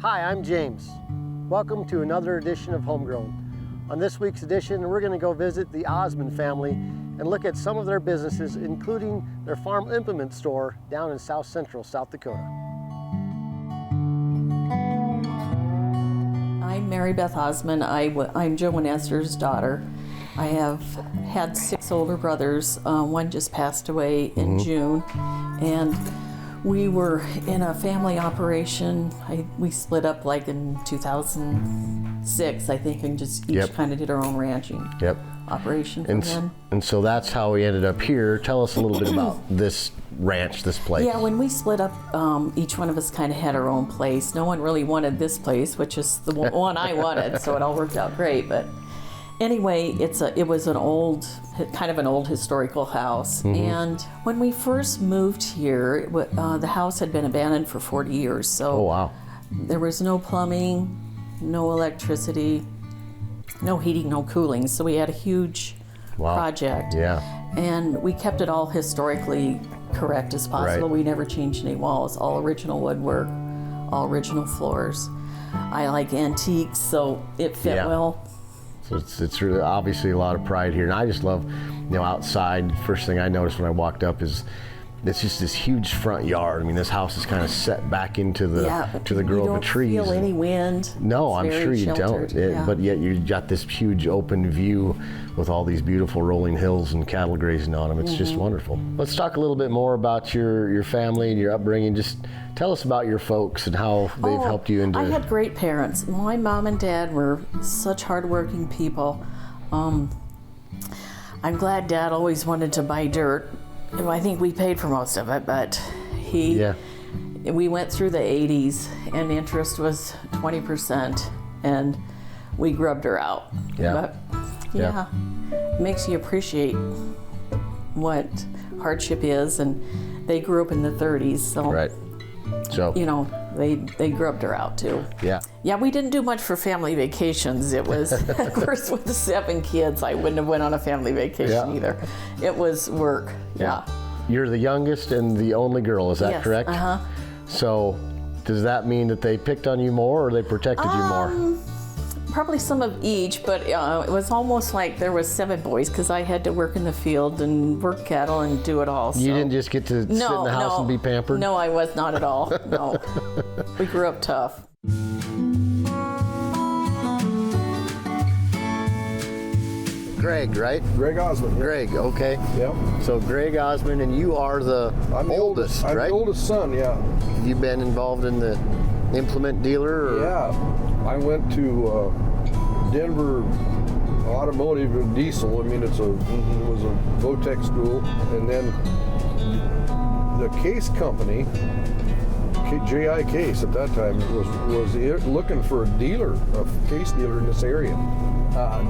Hi, I'm James. Welcome to another edition of Homegrown. On this week's edition, we're going to go visit the Assman family and look at some of their businesses, including their farm implement store down in South Central, South Dakota. I'm Mary Beth Assman. I'm Joe and Esther's daughter. I have had 6 older brothers. One just passed away in June, and we were in a family operation. We split up like in 2006, I think, and just each kind of did our own ranching operation from then. And so that's how we ended up here. Tell us a little bit about this ranch, this place. Yeah, when we split up, each one of us kind of had our own place. No one really wanted this place, which is the one I wanted, so it all worked out great. But anyway, it was an old, kind of an old historical house. And when we first moved here, the house had been abandoned for 40 years. So there was no plumbing, no electricity, no heating, no cooling. So we had a huge project. And we kept it all historically correct as possible. We never changed any walls, all original woodwork, all original floors. I like antiques, so it fit well. So it's really obviously a lot of pride here, and I just love, outside. First thing I noticed when I walked up is it's just this huge front yard. I mean, this house is kind of set back into the grove of trees. You don't feel any wind. No, I'm sure you don't. But yet you got this huge open view with all these beautiful rolling hills and cattle grazing on them. It's just wonderful. Let's talk a little bit more about your family and your upbringing. Just tell us about your folks and how they've helped you into. I had great parents. My mom and dad were such hardworking people. I'm glad Dad always wanted to buy dirt. I think we paid for most of it, but we went through the 80s and interest was 20%, and we grubbed her out. But it makes you appreciate what hardship is, and they grew up in the 30s, so they grubbed her out too. Yeah, we didn't do much for family vacations. It was, of course, with the 7 kids, I wouldn't have went on a family vacation either. It was work. You're the youngest and the only girl, is that correct? So does that mean that they picked on you more, or they protected you more? Probably some of each, but it was almost like there was 7 boys, because I had to work in the field and work cattle and do it all. So. You didn't just get to sit in the house and be pampered? No, I was not at all. No. We grew up tough. Greg, right? Greg Assman. Greg, okay. Yep. So Greg Assman, and you are the oldest, right? I'm the oldest son, You've been involved in the implement dealer? Or? Yeah. I went to Denver Automotive and Diesel. I mean, it was a Votech school. And then the Case Company, J.I. Case at that time, was looking for a dealer, a case dealer in this area.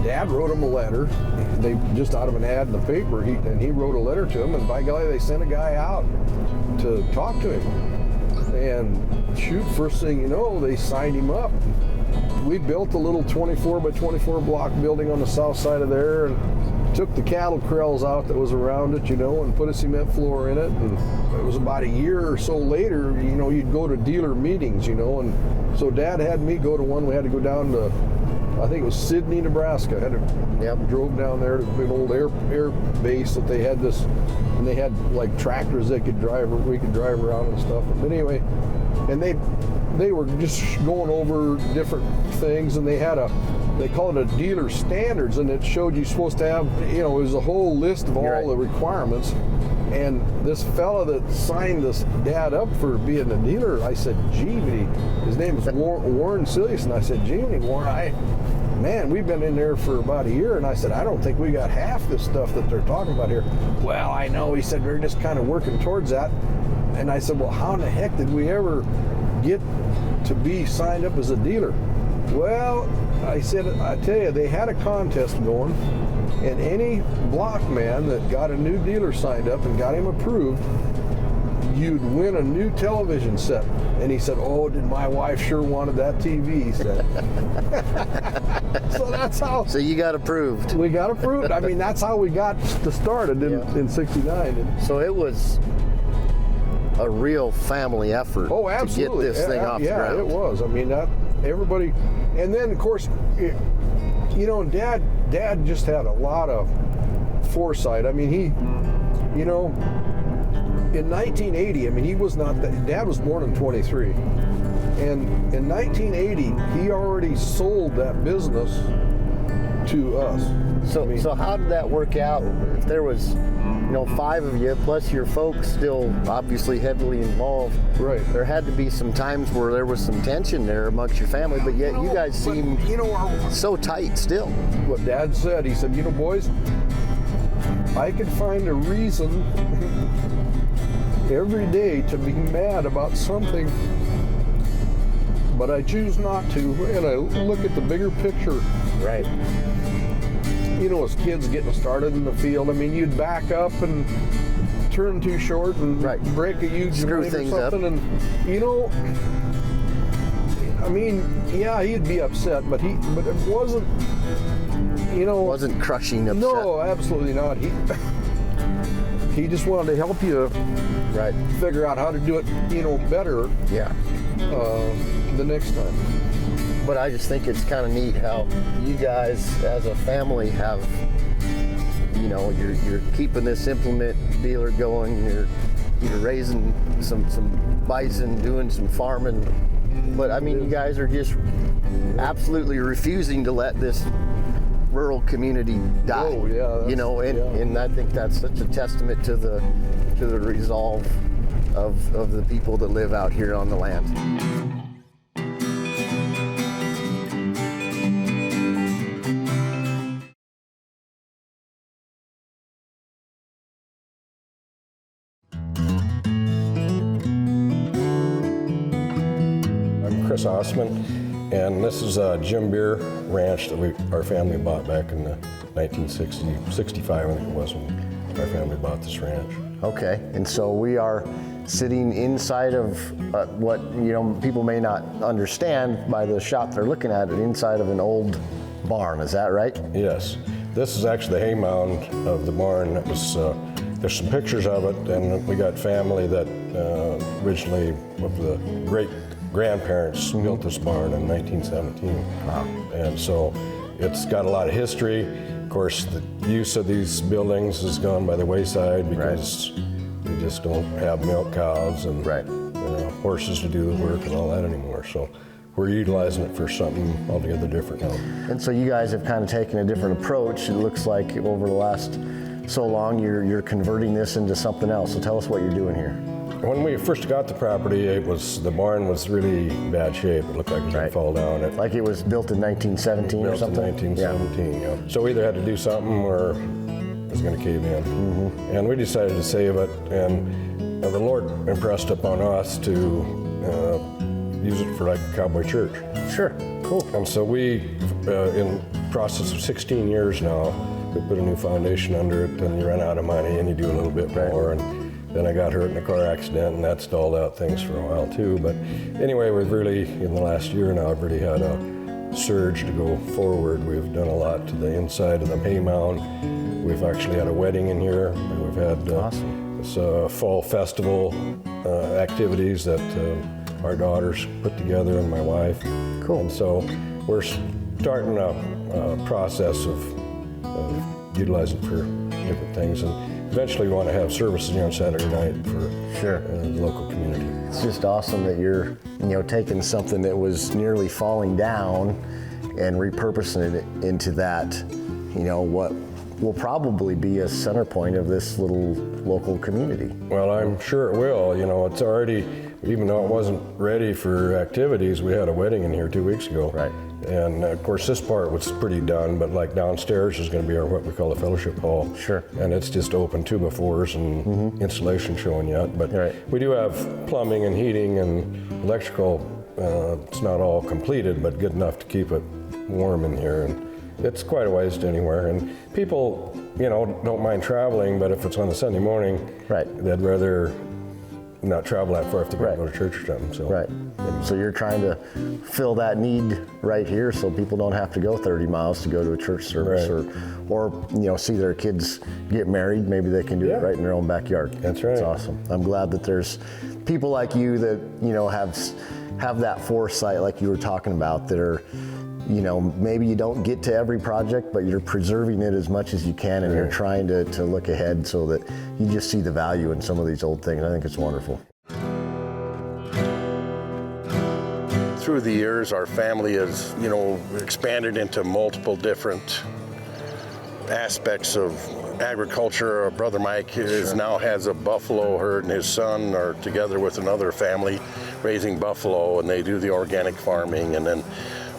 Dad wrote him a letter. They just out of an ad in the paper, and he wrote a letter to him, and by golly, they sent a guy out to talk to him. And shoot, first thing you know, they signed him up. We built a little 24 by 24 block building on the south side of there, and took the cattle corrals out that was around it, and put a cement floor in it. And it was about a year or so later, you'd go to dealer meetings, and so Dad had me go to one. We had to go down to, I think it was Sidney, Nebraska. Drove down there to an old air base that they had this, and they had like tractors that could drive, we could drive around and stuff. But anyway, and they were just going over different things, and they call it a dealer standards, and it showed you supposed to have, it was a whole list of all the requirements. And this fella that signed this dad up for being a dealer, I said, gee, his name is Warren Silius, and I said, gee, Warren, man, we've been in there for about a year, and I said, I don't think we got half this stuff that they're talking about here. Well, I know, he said, they're just kind of working towards that. And I said, well, how in the heck did we ever get to be signed up as a dealer? Well, I said, I tell you, they had a contest going, and any block man that got a new dealer signed up and got him approved, you'd win a new television set. And he said, oh, did my wife sure wanted that TV, he said. So that's how. So you got approved. We got approved. I mean, that's how we got started in 69. So it was a real family effort Oh, absolutely. to get this thing off the ground. Yeah, it was. I mean, everybody, and then of course, you know, Dad just had a lot of foresight. I mean, he, you know, in 1980, I mean, he was not that. Dad was born in 23, and in 1980, he already sold that business to us. So how did that work out? If there was, you know, 5 of you plus your folks still obviously heavily involved, Right. there had to be some times where there was some tension there amongst your family, but yet you guys seem so tight still. What Dad said, he said, you know, boys, I could find a reason every day to be mad about something, but I choose not to, and I look at the bigger picture. Right. You know, as kids getting started in the field, I mean, you'd back up and turn too short and Right. break a huge Screw joint or things something, up. and you know, I mean, yeah, he'd be upset, but it wasn't, you know, Wasn't crushing upset. no, absolutely not. He just wanted to help you Right. figure out how to do it, you know, better Yeah. the next time. But I just think it's kind of neat how you guys as a family have, you know, you're keeping this implement dealer going, you're raising some bison, doing some farming. But I mean, you guys are just absolutely refusing to let this rural community die. Oh, yeah, you know, and I think that's such a testament to the resolve of the people that live out here on the land. I'm Chris Assman, and this is a Jim Beer ranch that our family bought back in 1965, I think it was, when our family bought this ranch. Okay, and so we are sitting inside of what, you know, people may not understand by the shot they're looking at, it inside of an old barn, is that right? Yes, this is actually the hay mound of the barn. That was, there's some pictures of it, and we got family that originally, of the great-grandparents built this barn in 1917. Wow. And so it's got a lot of history. Of course, the use of these buildings has gone by the wayside because we just don't have milk cows and Right. you know, horses to do the work and all that anymore. So we're utilizing it for something altogether different now. And so you guys have kind of taken a different approach. It looks like over the last so long you're converting this into something else. So tell us what you're doing here. When we first got the property, the barn was really bad shape. It looked like it was going Right. to fall down. It Like it was built in 1917 or built in something? 1917, yeah. So we either had to do something or it was going to cave in. Mm-hmm. And we decided to save it, and the Lord impressed upon us to use it for like a cowboy church. Sure, cool. And so we, in the process of 16 years now, we put a new foundation under it, and you run out of money and you do a little bit more. And then I got hurt in a car accident, and that stalled out things for a while too. But anyway, we've really, in the last year now, I've really had a surge to go forward. We've done a lot to the inside of the hay mound. We've actually had a wedding in here. We've had Awesome. this fall festival activities that our daughters put together and my wife. Cool. And so we're starting a process of utilizing for different things. And eventually we want to have services here on Saturday night for Sure. the local community. It's just awesome that you're, you know, taking something that was nearly falling down and repurposing it into that, you know, what will probably be a center point of this little local community. Well, I'm sure it will. You know, it's already, even though it wasn't ready for activities, we had a wedding in here 2 weeks ago. Right. And of course, this part was pretty done, but like downstairs is going to be our what we call a fellowship hall. Sure. And it's just open 2x4s and installation showing yet. But Right. we do have plumbing and heating and electrical. It's not all completed, but good enough to keep it warm in here. And it's quite a ways to anywhere. And people, you know, don't mind traveling, but if it's on a Sunday morning, Right. they'd rather not travel that far if they're going Right. to go to church or something. So. Right. So you're trying to fill that need right here so people don't have to go 30 miles to go to a church service Right. or you know, see their kids get married. Maybe they can do Yeah. it right in their own backyard. That's right. It's awesome. I'm glad that there's people like you that, you know, have that foresight like you were talking about, that are, you know, maybe you don't get to every project, but you're preserving it as much as you can, and you're trying to look ahead so that you just see the value in some of these old things. I think it's wonderful. Through the years, our family has, you know, expanded into multiple different aspects of agriculture. Our brother Mike now has a buffalo herd, and his son are together with another family raising buffalo, and they do the organic farming. And then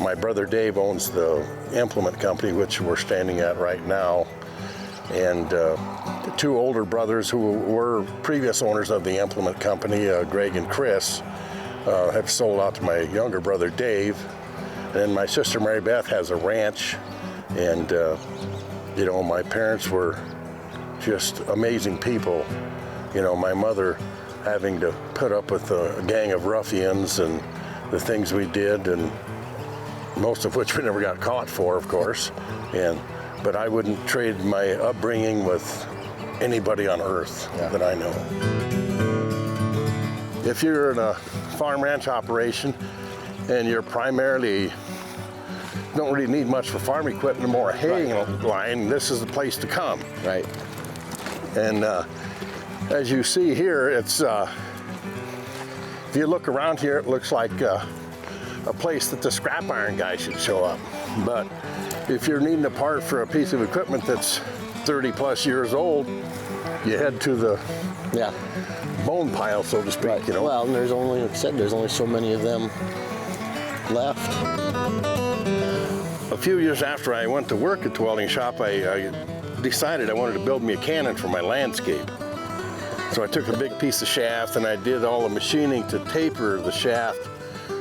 my brother Dave owns the implement company, which we're standing at right now. And the two older brothers who were previous owners of the implement company, Greg and Chris, have sold out to my younger brother Dave. And my sister Mary Beth has a ranch. And you know, my parents were just amazing people. You know, my mother having to put up with a gang of ruffians and the things we did, and most of which we never got caught for, of course. But I wouldn't trade my upbringing with anybody on earth that I know. If you're in a farm ranch operation and you're primarily don't really need much for farm equipment, more a haying line, this is the place to come. Right. And as you see here, it's if you look around here, it looks like a place that the scrap iron guy should show up. But if you're needing a part for a piece of equipment that's 30 plus years old, you head to the bone pile, so to speak. Right. You know. Well, and there's only, like I said, there's only so many of them left. A few years after I went to work at the welding shop, I decided I wanted to build me a cannon for my landscape. So I took a big piece of shaft and I did all the machining to taper the shaft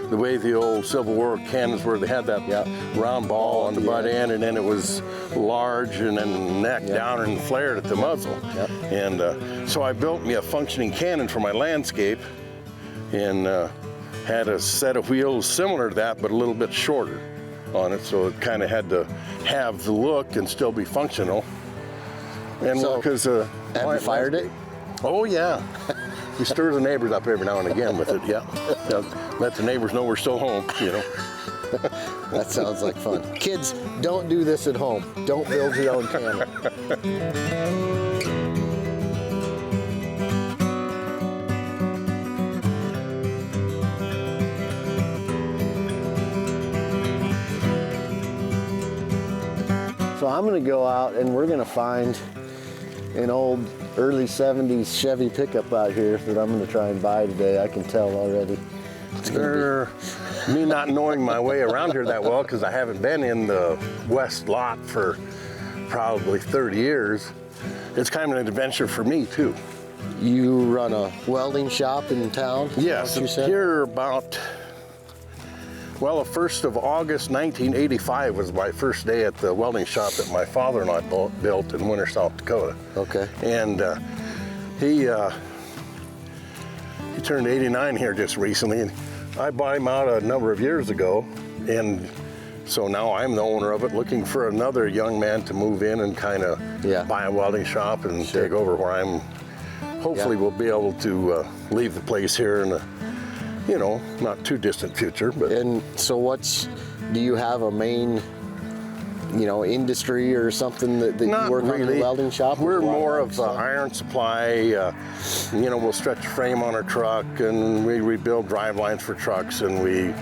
the way the old Civil War cannons were. They had that round ball on the butt end, and then it was large and then neck down and flared at the muzzle. And so I built me a functioning cannon for my landscape, and had a set of wheels similar to that, but a little bit shorter on it, so it kind of had to have the look and still be functional. And so, because have you fired it? Oh yeah. We stir the neighbors up every now and again with it, let the neighbors know we're still home, you know. That sounds like fun. Kids, don't do this at home. Don't build your own cannon. So I'm going to go out and we're going to find an old early 70s Chevy pickup out here that I'm going to try and buy today. I can tell already. Me not knowing my way around here that well, because I haven't been in the west lot for probably 30 years, it's kind of an adventure for me too. You run a welding shop in town? Yes, you said? Here about, well, the 1st of August 1985 was my first day at the welding shop that my father-in-law built in Winter, South Dakota. Okay. And he turned 89 here just recently, and I bought him out a number of years ago, and so now I'm the owner of it, looking for another young man to move in and kind of buy a welding shop and take over where I'm. Hopefully we'll be able to leave the place here in a, you know, not too distant future. But. And so do you have a main, you know, industry or something that you work on in the welding shop? We're more of iron supply. You know, we'll stretch a frame on our truck, and we rebuild drive lines for trucks, and we,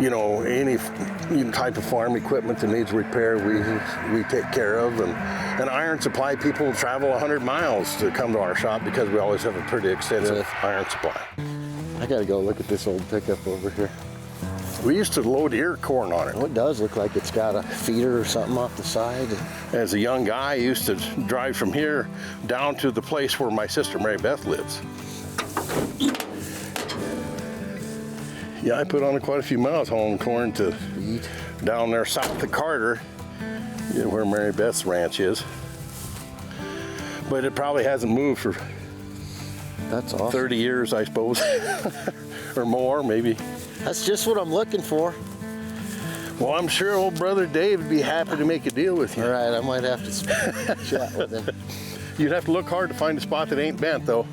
you know, any type of farm equipment that needs repair, we take care of. And iron supply people travel 100 miles to come to our shop because we always have a pretty extensive iron supply. I gotta go look at this old pickup over here. We used to load ear corn on it. Oh, it does look like it's got a feeder or something off the side. As a young guy, I used to drive from here down to the place where my sister Mary Beth lives. Yeah, I put on quite a few miles hauling corn to down there south of Carter, where Mary Beth's ranch is. But it probably hasn't moved for That's awesome. 30 years, I suppose, or more, maybe. That's just what I'm looking for. Well, I'm sure old brother Dave would be happy to make a deal with you. All right, I might have to chat with him. You'd have to look hard to find a spot that ain't bent, though.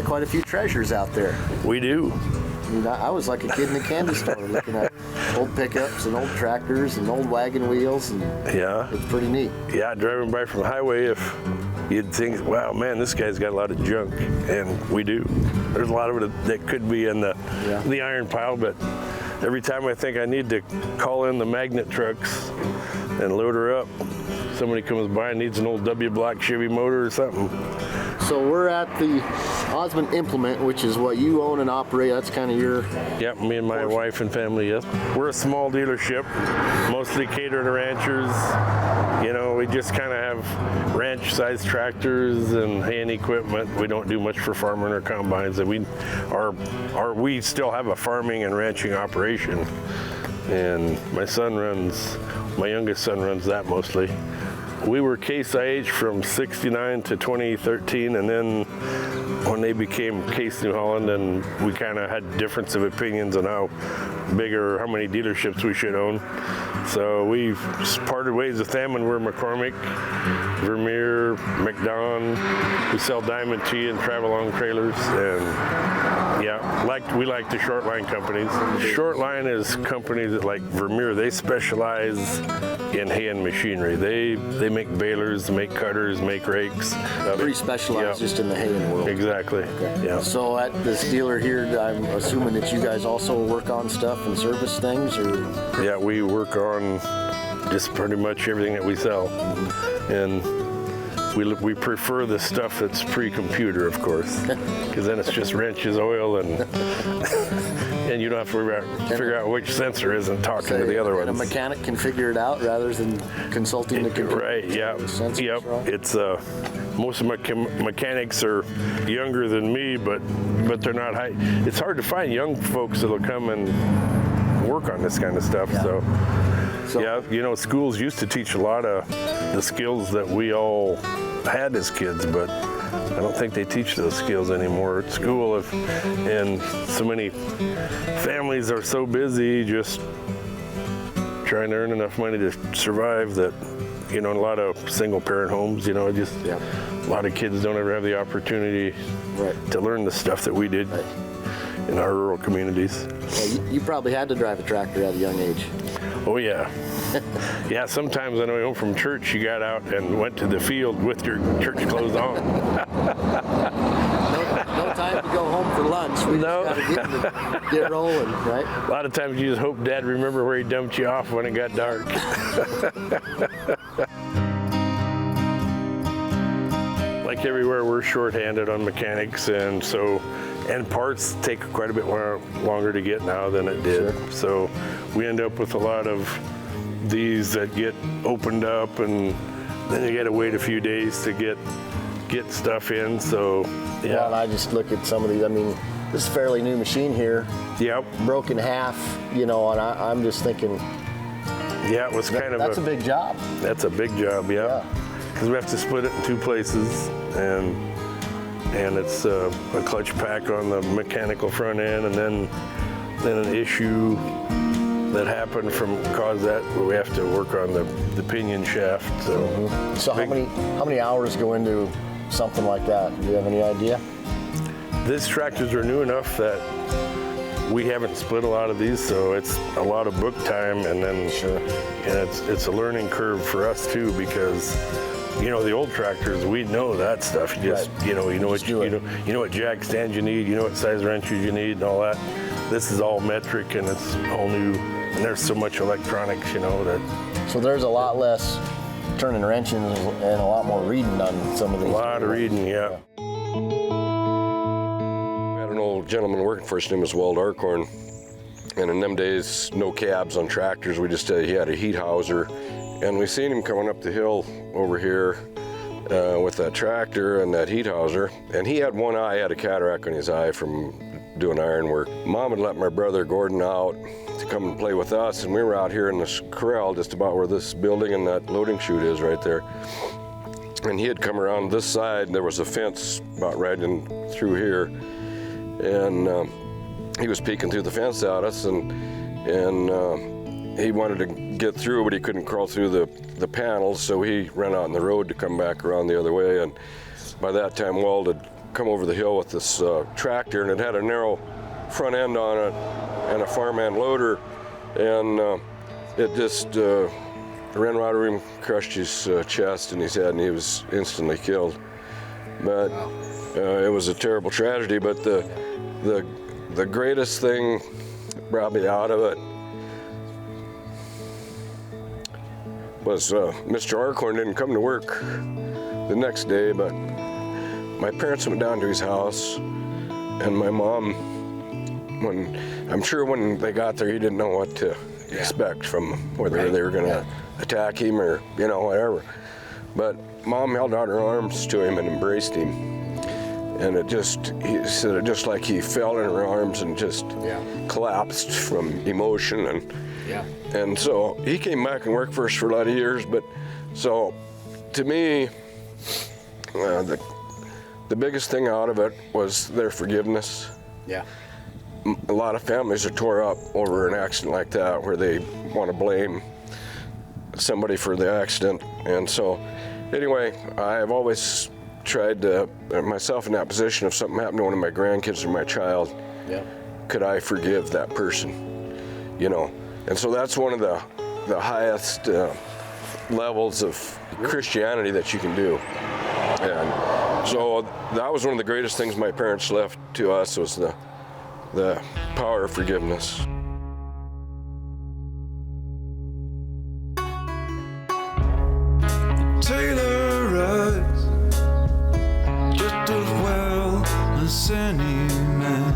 got quite a few treasures out there. We do. I was like a kid in a candy store looking at old pickups and old tractors and old wagon wheels, and Yeah. it's pretty neat. Yeah, driving by from the highway, if you'd think, wow, man, this guy's got a lot of junk, and we do. There's a lot of it that could be in the iron pile, but every time I think I need to call in the magnet trucks and load her up, somebody comes by and needs an old W-block Chevy motor or something. So we're at the Assman Implement, which is what you own and operate. That's kind of your... Yep, me and my wife and family, yes. We're a small dealership, mostly catered to ranchers. You know, we just kind of have ranch-sized tractors and hay and equipment. We don't do much for farming or combines. And we still have a farming and ranching operation. And my youngest son runs that mostly. We were Case IH from 69 to 2013, and then when they became Case New Holland, and we kind of had difference of opinions on how big or how many dealerships we should own. So we parted ways with them, and we're McCormick, Vermeer, McDonald. We sell Diamond T and travel-on trailers, and we like the short line companies. Short line is companies that, like Vermeer, they specialize in hay and machinery. They make balers, make cutters, make rakes. Pretty specialized just in the hay and world. Exactly. Okay. Yeah. So at this dealer here, I'm assuming that you guys also work on stuff and service things, or? Yeah, we work on just pretty much everything that we sell. And we prefer the stuff that's pre-computer, of course, because then it's just wrenches, oil, and and you don't have to figure out which sensor isn't talking to the other ones. And a mechanic can figure it out rather than consulting the computer. Right, yeah. Yep. It's most of my mechanics are younger than me, but they're not high. It's hard to find young folks that'll come and work on this kind of stuff. Yeah. So yeah, you know, schools used to teach a lot of the skills that we all had as kids, but I don't think they teach those skills anymore at school. And so many families are so busy just trying to earn enough money to survive that, you know, in a lot of single parent homes, you know, a lot of kids don't ever have the opportunity to learn the stuff that we did in our rural communities. Well, you probably had to drive a tractor at a young age. Oh yeah. Yeah, sometimes on the way home from church, you got out and went to the field with your church clothes on. No time to go home for lunch. We just got to get rolling, right? A lot of times you just hope Dad remember where he dumped you off when it got dark. Like everywhere, we're short-handed on mechanics, and parts take quite a bit longer to get now than it did. Sure. So we end up with a lot of these that get opened up, and then you got to wait a few days to get stuff in. So yeah. Well, I just look at some of these. I mean, this is a fairly new machine here. Yep. Broken half, you know, and I'm just thinking. Yeah, it was that's a big job. That's a big job, yeah. Because we have to split it in two places, and it's a clutch pack on the mechanical front end, and then an issue that happened caused that we have to work on the pinion shaft. So how many hours go into something like that? Do you have any idea? These tractors are new enough that we haven't split a lot of these, so it's a lot of book time, and then and it's a learning curve for us too, because you know, the old tractors, we know that stuff. You just, you know what jack stands you need, you know what size wrenches you need and all that. This is all metric, and it's all new, and there's so much electronics, you know, that. So there's a lot less turning wrenches and a lot more reading on some of these. A lot of reading, yeah. We had an old gentleman working for us, his name was Walt Arcorn, and in them days, no cabs on tractors. We just, he had a heat houser. And we seen him coming up the hill over here with that tractor and that heat houser. And he had one eye, had a cataract in his eye from doing iron work. Mom had let my brother Gordon out to come and play with us, and we were out here in this corral just about where this building and that loading chute is right there. And he had come around this side, and there was a fence about right in through here. And he was peeking through the fence at us, and he wanted to get through, but he couldn't crawl through the panels, so he ran out on the road to come back around the other way. And by that time, Walt had come over the hill with this tractor, and it had a narrow front end on it and a farmhand loader, and it just ran right over him, crushed his chest and his head, and he was instantly killed. But it was a terrible tragedy. But the greatest thing that brought me out of it was Mr. Arcorn didn't come to work the next day, but my parents went down to his house, and my mom, I'm sure when they got there, he didn't know what to expect from whether they were going to attack him or, whatever. But Mom held out her arms to him and embraced him. And he said it just like he fell in her arms and just collapsed from emotion. And so he came back and worked for us for a lot of years. But so to me, the biggest thing out of it was their forgiveness. Yeah. A lot of families are tore up over an accident like that, where they want to blame somebody for the accident. And so anyway, I've always tried to, myself in that position, if something happened to one of my grandkids or my child, could I forgive that person? And so that's one of the highest levels of Christianity that you can do. And so that was one of the greatest things my parents left to us, was the power of forgiveness. Tailor rides just as well as any man.